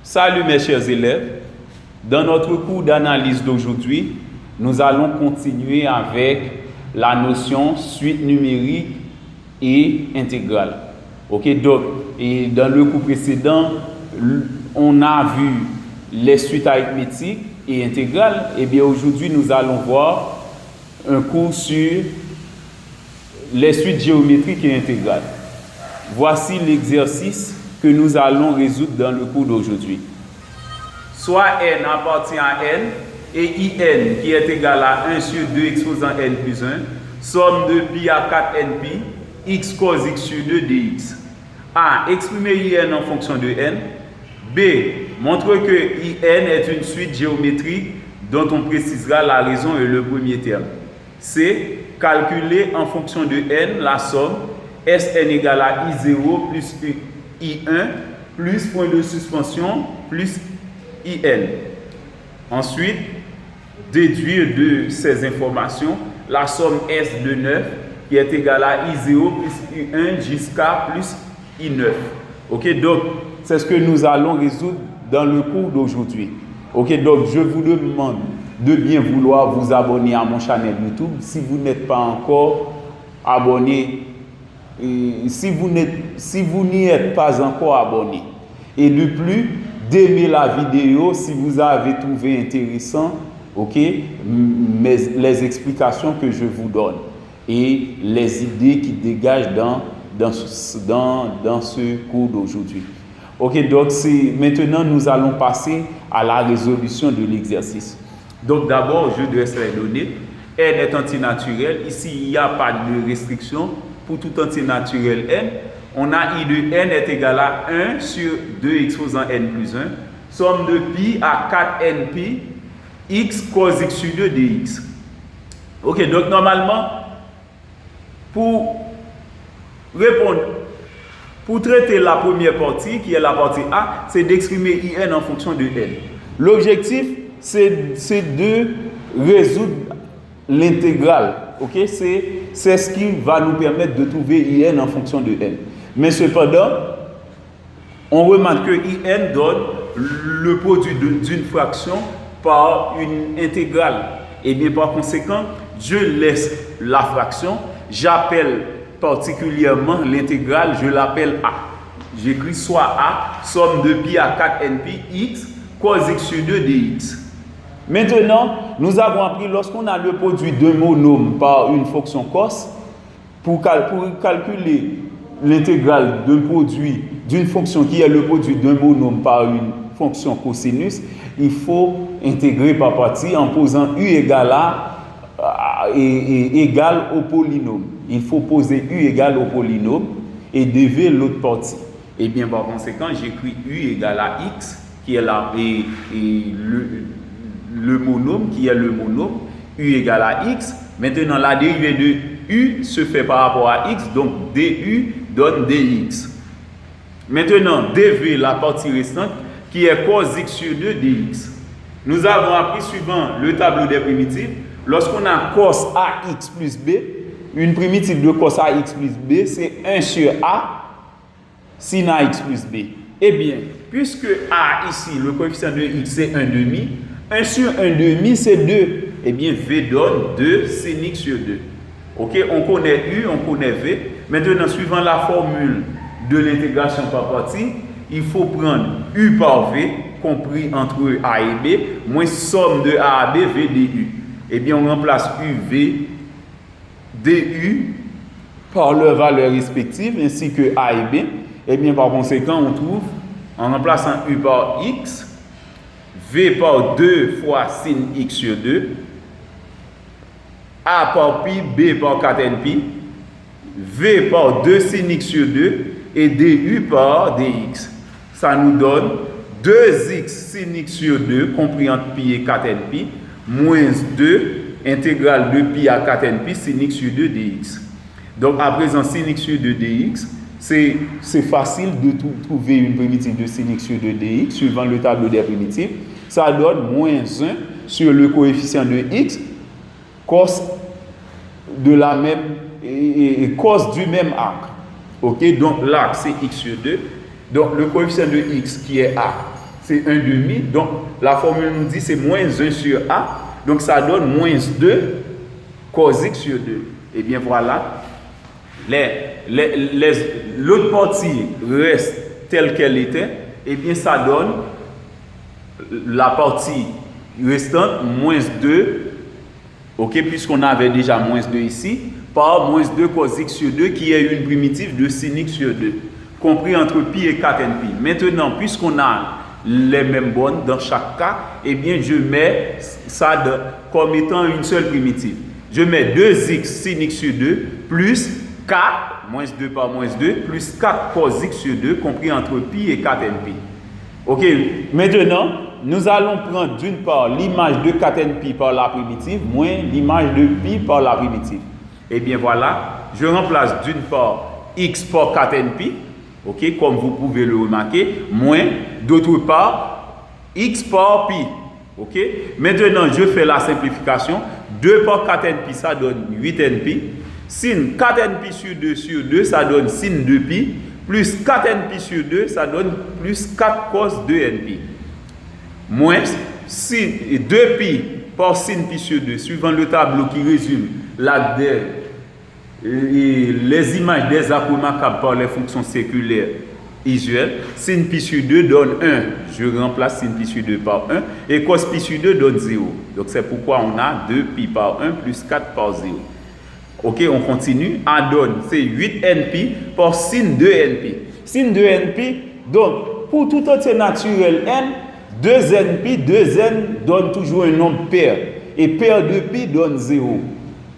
Salut mes chers élèves, dans notre cours d'analyse d'aujourd'hui, nous allons continuer avec la notion suite numérique et intégrale. Ok, donc, et dans le cours précédent, on a vu les suites arithmétiques et intégrales. Et bien aujourd'hui, nous allons voir un cours sur les suites géométriques et intégrales. Voici l'exercice que nous allons résoudre dans le cours d'aujourd'hui. Soit n appartient à n et in qui est égal à 1 sur 2 exposant n plus 1, somme de pi à 4npi, x cos x sur 2 dx. A. Exprimer in en fonction de n. B. Montre que in est une suite géométrique dont on précisera la raison et le premier terme. C. Calculer en fonction de n la somme Sn égale à I0 plus I1 plus point de suspension plus IN. Ensuite, déduire de ces informations la somme S de 9 qui est égale à I0 plus I1 jusqu'à plus I9. Ok, donc c'est ce que nous allons résoudre dans le cours d'aujourd'hui. Ok, donc je vous demande de bien vouloir vous abonner à mon channel YouTube si vous n'êtes pas encore abonné. Si vous n'y êtes pas encore abonné, et de plus d'aimer la vidéo si vous avez trouvé intéressant, ok, les explications que je vous donne et les idées qui dégagent dans ce cours d'aujourd'hui. Ok, donc maintenant nous allons passer à la résolution de l'exercice. Donc d'abord je dresse les données. N est antinaturel. Ici il n'y a pas de restriction. Pour tout entier naturel n, on a I de n est égal à 1 sur 2 exposant n plus 1, somme de pi à 4npi, x cos x sur 2 dx. Ok, donc normalement, pour traiter la première partie, qui est la partie A, c'est d'exprimer in en fonction de n. L'objectif, c'est de résoudre l'intégrale. Ok, c'est ce qui va nous permettre de trouver in en fonction de n. Mais cependant, on remarque que in donne le produit d'une fraction par une intégrale. Et bien par conséquent, je laisse la fraction, j'appelle particulièrement l'intégrale, je l'appelle A. J'écris soit A, somme de pi à 4npi, x, cos x sur 2 dx. Maintenant, nous avons appris lorsqu'on a le produit d'un monôme par une fonction cos, pour calculer l'intégrale d'un produit d'une fonction qui est le produit d'un monôme par une fonction cosinus, il faut intégrer par partie en posant u égale égale au polynôme. Il faut poser u égale au polynôme et dévier l'autre partie. Et bien par conséquent, j'écris u égale à x qui est là et le monôme qui est le monôme, u égale à x. Maintenant, la dérivée de u se fait par rapport à x, donc du donne dx. Maintenant, dv, la partie restante, qui est cos x sur 2 dx. Nous avons appris suivant le tableau des primitives, lorsqu'on a cos ax plus b, une primitive de cos ax plus b, c'est 1 sur a sin ax plus b. Eh bien, puisque a ici, le coefficient de x, c'est 1,5, 1 sur 1,5, c'est 2. Eh bien, V donne 2 sin x sur 2. Ok, on connaît U, on connaît V. Maintenant, suivant la formule de l'intégration par partie, il faut prendre U par V, compris entre A et B, moins somme de A à B, V du. Eh bien, on remplace UV, DU par leurs valeurs respectives, ainsi que A et B. Eh bien, par conséquent, on trouve, en remplaçant U par X, V par 2 fois sin x sur 2, A par pi, B par 4npi, V par 2 sin x sur 2 et du par dx. Ça nous donne 2x sin x sur 2 compris entre pi et 4npi moins 2 intégrale de pi à 4npi sin x sur 2 dx. Donc à présent sin x sur 2 dx, c'est facile de trouver une primitive de sin x sur 2 dx suivant le tableau des primitives. Ça donne moins 1 sur le coefficient de x, cos de la même et cos du même arc. Ok, donc l'arc c'est x sur 2. Donc le coefficient de x qui est a c'est 1 demi. Donc, la formule nous dit c'est moins 1 sur A. Donc, ça donne moins 2 cos X sur 2. Et bien, voilà. L'autre partie reste telle qu'elle était. Et bien, ça donne la partie restante, moins 2. OK, puisqu'on avait déjà moins 2 ici, par moins 2 cos X sur 2, qui est une primitive de sin X sur 2. Compris entre pi et 4npi. Maintenant, puisqu'on a les mêmes bornes dans chaque cas, eh bien, je mets ça comme étant une seule primitive. Je mets 2x sin x sur 2 plus 4, moins 2 par moins 2, plus 4 cos x sur 2, compris entre pi et 4npi. Ok, maintenant, nous allons prendre d'une part l'image de 4npi par la primitive, moins l'image de pi par la primitive. Eh bien, voilà, je remplace d'une part x par 4npi, ok, comme vous pouvez le remarquer, moins, d'autre part, x par pi. Ok. Maintenant, je fais la simplification. 2 par 4npi, ça donne 8npi. Sin 4npi sur 2, ça donne sin 2pi. Plus 4npi sur 2, ça donne plus 4 cos 2npi. Moins sin 2pi par sin pi sur 2, suivant le tableau qui résume les images des acromatables par les fonctions séculaires usuelles. Sin pi sur 2 donne 1. Je remplace sin pi sur 2 par 1. Et cos pi sur 2 donne 0. Donc c'est pourquoi on a 2 pi par 1 plus 4 par 0. Ok, on continue. A donne, c'est 8npi par sin 2npi. Sin 2npi, donc pour tout entier naturel n, 2npi, 2n donne toujours un nombre pair. Et pair de pi donne 0.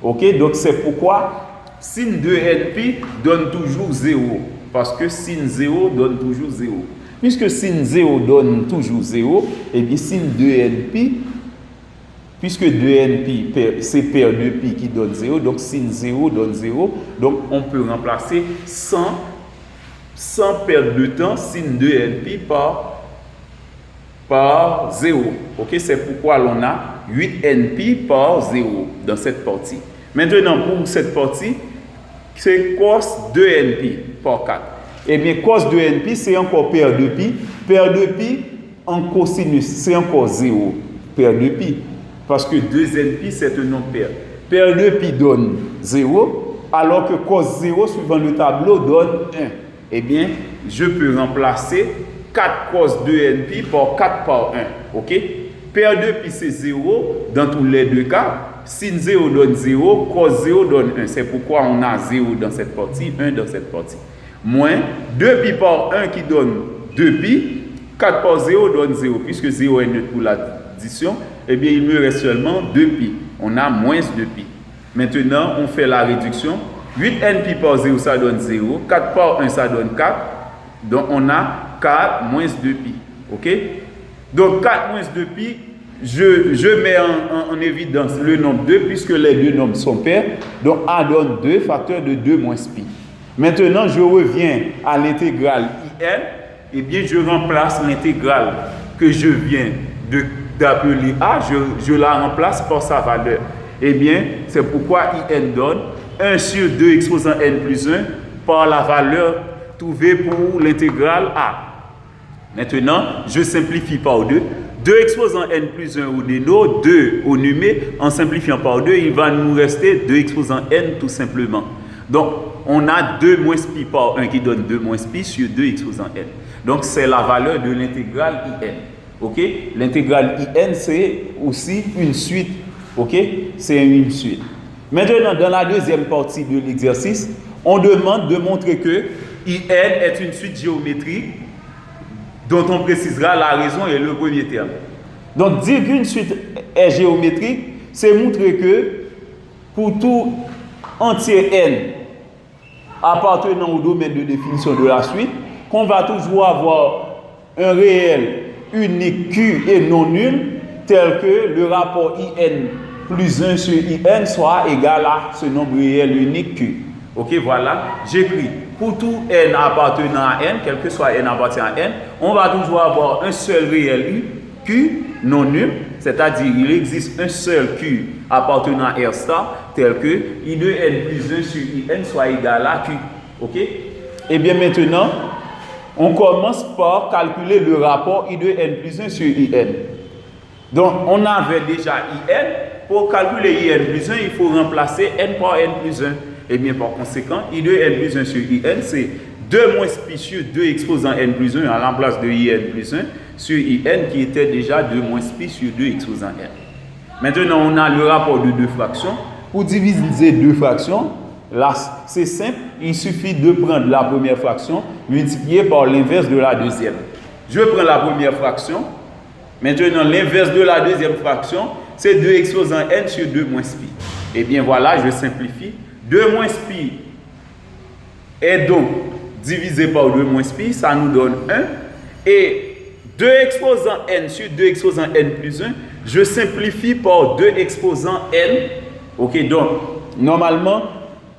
Ok, donc c'est pourquoi sin 2npi donne toujours 0. Parce que sin 0 donne toujours 0. Puisque sin 0 donne toujours 0, et bien sin 2npi, puisque 2npi c'est pair de pi qui donne 0, donc sin 0 donne 0. Donc on peut remplacer sans perdre de temps sin 2npi par 0. Ok, c'est pourquoi l'on a 8npi par 0 dans cette partie. Maintenant, pour cette partie, c'est cos 2npi par 4. Et bien, cos 2npi, c'est encore pair de pi. Pair de pi en cosinus, c'est encore 0. Pair de pi. Parce que 2npi, c'est un nombre pair. Pair de pi donne 0, alors que cos 0, suivant le tableau, donne 1. Eh bien, je peux remplacer 4 cos 2npi par 4 par 1. OK? Pair de pi, c'est 0 dans tous les deux cas. Sin 0 donne 0, cos 0 donne 1. C'est pourquoi on a 0 dans cette partie, 1 dans cette partie. Moins 2pi par 1 qui donne 2pi, 4 par 0 donne 0. Puisque 0 est neutre pour l'addition, eh bien il me reste seulement 2pi. On a moins 2pi. Maintenant, on fait la réduction. 8npi par 0, ça donne 0. 4 par 1, ça donne 4. Donc on a 4 moins 2pi. OK? Donc 4 moins 2pi, je mets en évidence le nombre 2 puisque les deux nombres sont pairs. Donc A donne 2, facteur de 2 moins pi. Maintenant, je reviens à l'intégrale IN. Eh bien, je remplace l'intégrale que je viens d'appeler A, je la remplace par sa valeur. Eh bien, c'est pourquoi IN donne 1 sur 2 exposant n plus 1 par la valeur trouvée pour l'intégrale A. Maintenant, je simplifie par 2. 2 exposant n plus 1 au déno, 2 au numé. En simplifiant par 2, il va nous rester 2 exposant n tout simplement. Donc, on a 2 moins pi par 1 qui donne 2 moins pi sur 2 exposant n. Donc, c'est la valeur de l'intégrale IN. OK? L'intégrale IN, c'est aussi une suite. OK? C'est une suite. Maintenant, dans la deuxième partie de l'exercice, on demande de montrer que IN est une suite géométrique dont on précisera la raison et le premier terme. Donc, dire qu'une suite est géométrique, c'est montrer que pour tout entier n appartenant au domaine de définition de la suite, qu'on va toujours avoir un réel unique Q et non nul, tel que le rapport IN plus 1 sur IN soit égal à ce nombre réel unique Q. Ok, voilà, j'écris. Pour tout n appartenant à n, quel que soit n appartenant à n, on va toujours avoir un seul réel Q non nul, c'est-à-dire il existe un seul Q appartenant à R star, tel que I de n plus 1 sur IN soit égal à Q. Ok? Et bien maintenant, on commence par calculer le rapport I de n plus 1 sur IN. Donc, on avait déjà IN. Pour calculer IN plus 1, il faut remplacer n par n plus 1. Et bien, par conséquent, I de n plus 1 sur IN, c'est 2 moins pi sur 2 exposant n plus 1 à la place de IN plus 1 sur IN qui était déjà 2 moins pi sur 2 exposant n. Maintenant, on a le rapport de deux fractions. Pour diviser deux fractions, là, c'est simple. Il suffit de prendre la première fraction multipliée par l'inverse de la deuxième. Je prends la première fraction. Maintenant, l'inverse de la deuxième fraction, c'est 2 exposant n sur 2 moins pi. Et bien voilà, je simplifie. 2 moins pi est donc divisé par 2 moins pi, ça nous donne 1. Et 2 exposant n sur 2 exposant n plus 1, je simplifie par 2 exposant n. Ok, donc, normalement,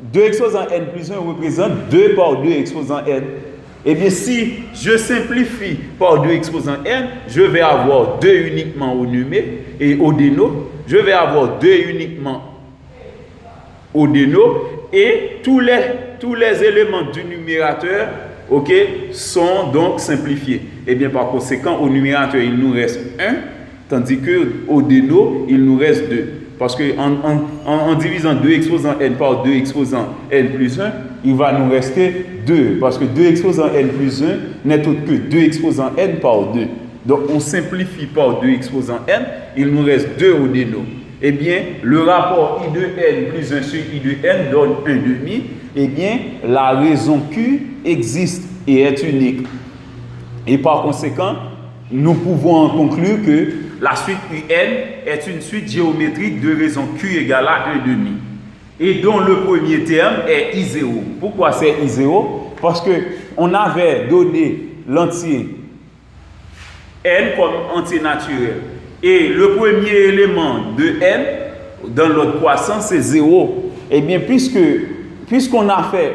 2 exposant n plus 1 représente 2 par 2 exposant n. Eh bien, si je simplifie par 2 exposant n, je vais avoir 2 uniquement au numé et au déno. Je vais avoir 2 uniquement au déno et tous les éléments du numérateur, ok, sont donc simplifiés. Et bien, par conséquent, au numérateur, il nous reste 1, tandis qu'au déno, il nous reste 2. Parce qu'en divisant 2 exposant n par 2 exposant n plus 1, il va nous rester 2. Parce que 2 exposant n plus 1 n'est autre que 2 exposant n par 2. Donc, on simplifie par 2 exposant n, il nous reste 2 au déno. Eh bien, le rapport I de n plus 1 sur I de n donne 1 demi. Eh bien, la raison Q existe et est unique. Et par conséquent, nous pouvons en conclure que la suite UN est une suite géométrique de raison Q égale à 1 demi. Et dont le premier terme est I0. Pourquoi c'est I0? Parce qu'on avait donné l'entier n comme entier naturel. Et le premier élément de n dans l'autre croissance, c'est 0. Eh bien, puisqu'on n'a fait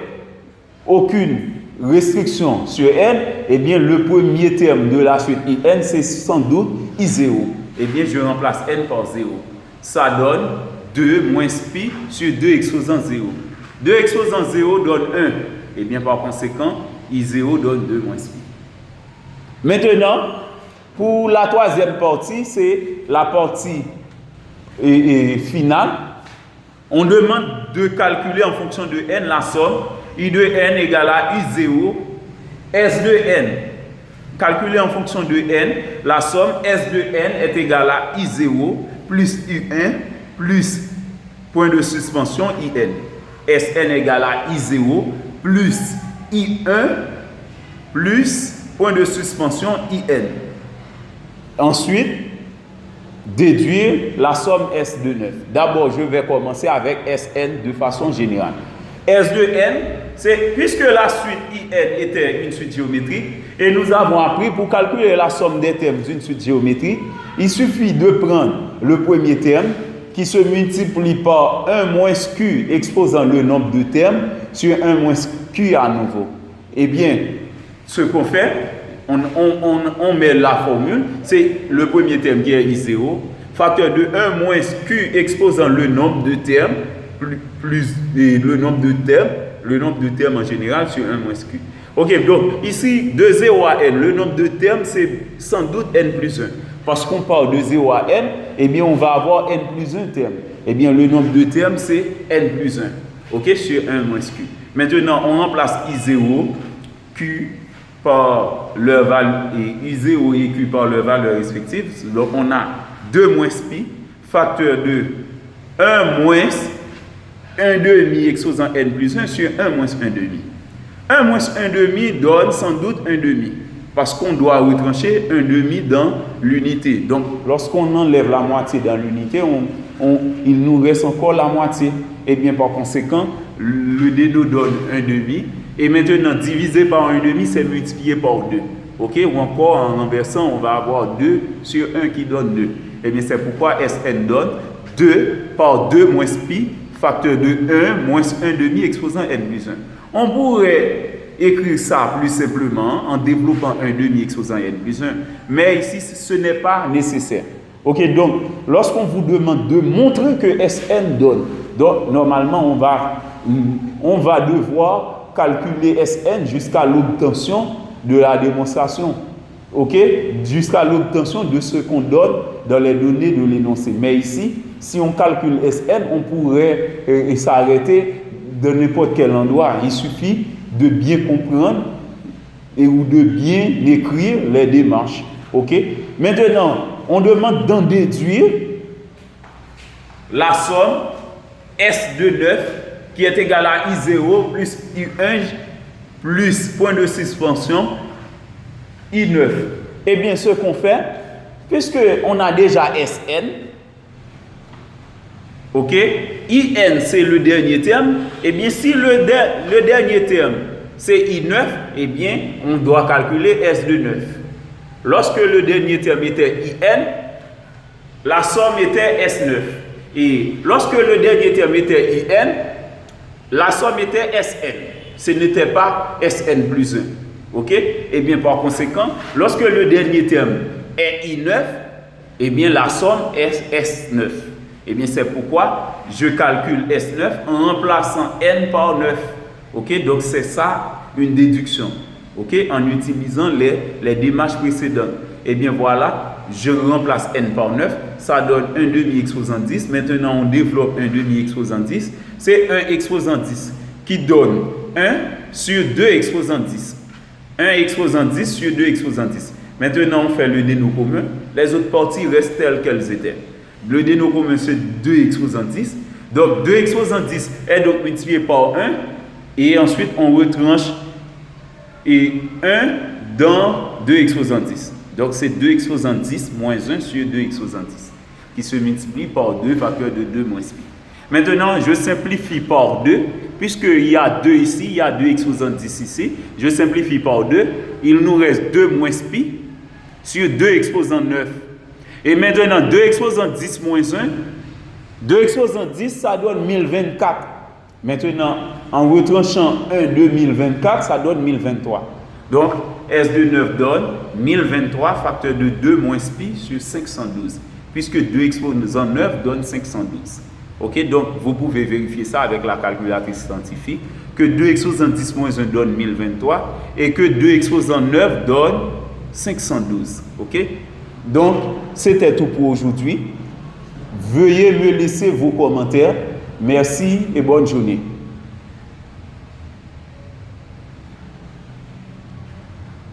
aucune restriction sur n, eh bien, le premier terme de la suite IN, c'est sans doute I0. Eh bien, je remplace n par 0. Ça donne 2 moins pi sur 2 exposant 0. 2 exposant 0 donne 1. Eh bien, par conséquent, I0 donne 2 moins pi. Maintenant, pour la troisième partie, c'est la partie finale. On demande de calculer en fonction de n la somme I de n égale à I0 S de n. Calculer en fonction de n, la somme S de n est égale à I0 plus I1 plus point de suspension IN. Sn égale à I0 plus I1 plus point de suspension IN. Ensuite, déduire la somme S de 9. D'abord, je vais commencer avec Sn de façon générale. S de n, c'est puisque la suite IN était une suite géométrique, et nous avons appris pour calculer la somme des termes d'une suite géométrique, il suffit de prendre le premier terme qui se multiplie par 1 moins Q exposant le nombre de termes sur 1 moins Q à nouveau. Eh bien, ce qu'on fait, on met la formule, c'est le premier terme qui est I0, facteur de 1 moins Q exposant le nombre de termes, plus le nombre de termes en général sur 1 moins Q. Ok, donc ici, de 0 à n, le nombre de termes, c'est sans doute n plus 1. Parce qu'on parle de 0 à n, eh bien, on va avoir n plus 1 terme. Eh bien, le nombre de termes, c'est n plus 1. Ok, sur 1 moins Q. Maintenant, on remplace I0, Q, par leur valeur, et I0 et Q par leur valeur respective. Donc, on a 2 moins pi, facteur de 1 moins 1 demi exposant n plus 1 sur 1 moins 1 demi. 1 moins 1 demi donne sans doute 1 demi. Parce qu'on doit retrancher 1 demi dans l'unité. Donc, lorsqu'on enlève la moitié dans l'unité, il nous reste encore la moitié. Et bien, par conséquent, le déno donne 1 demi. Et maintenant, divisé par 1 demi, c'est multiplié par 2. Ok? Ou encore, en renversant, on va avoir 2 sur 1 qui donne 2. Et bien, c'est pourquoi Sn donne 2 par 2 moins pi, facteur de 1 moins 1 demi exposant n plus 1. On pourrait écrire ça plus simplement en développant 1 demi exposant n plus 1. Mais ici, ce n'est pas nécessaire. Ok, donc, lorsqu'on vous demande de montrer que Sn donne, donc, normalement, on va devoir calculer Sn jusqu'à l'obtention de la démonstration. OK? Jusqu'à l'obtention de ce qu'on donne dans les données de l'énoncé. Mais ici, si on calcule Sn, on pourrait s'arrêter de n'importe quel endroit. Il suffit de bien comprendre ou de bien écrire les démarches. OK? Maintenant, on demande d'en déduire la somme S de 9 qui est égale à I0 plus I1 plus point de suspension I9. Eh bien, ce qu'on fait, puisqu'on a déjà Sn, ok, In c'est le dernier terme, eh bien, si le dernier terme c'est I9, eh bien, on doit calculer S de 9. Lorsque le dernier terme était In, la somme était S9. Et lorsque le dernier terme était In, la somme était Sn. Ce n'était pas Sn plus 1. Ok? Et bien par conséquent, lorsque le dernier terme est I9, et bien la somme est S9. Et bien c'est pourquoi je calcule S9 en remplaçant N par 9. Ok? Donc c'est ça une déduction. Ok? En utilisant les démarches précédentes. Et bien voilà, je remplace N par 9, ça donne 1 demi exposant 10. Maintenant on développe 1 demi exposant 10. C'est 1 exposant 10 qui donne 1 sur 2 exposant 10. 1 exposant 10 sur 2 exposant 10. Maintenant, on fait le dénot commun. Les autres parties restent telles qu'elles étaient. Le dénot commun, c'est 2 exposant 10. Donc, 2 exposant 10 est donc multiplié par 1. Et ensuite, on retranche 1 dans 2 exposant 10. Donc, c'est 2 exposant 10 moins 1 sur 2 exposant 10 qui se multiplie par 2 facteur de 2 moins pi. Maintenant, je simplifie par 2. Puisqu'il y a 2 ici, il y a 2 exposant 10 ici, je simplifie par 2. Il nous reste 2 moins pi sur 2 exposant 9. Et maintenant, 2 exposant 10 moins 1, 2 exposant 10, ça donne 1024. Maintenant, en retranchant 1 de 1024, ça donne 1023. Donc, S de 9 donne 1023 facteur de 2 moins pi sur 512. Puisque 2 exposant 9 donne 512. Ok, donc vous pouvez vérifier ça avec la calculatrice scientifique, que 2 exposant 10 moins 1 donne 1023 et que 2 exposant 9 donne 512. Ok, donc c'était tout pour aujourd'hui. Veuillez me laisser vos commentaires. Merci et bonne journée.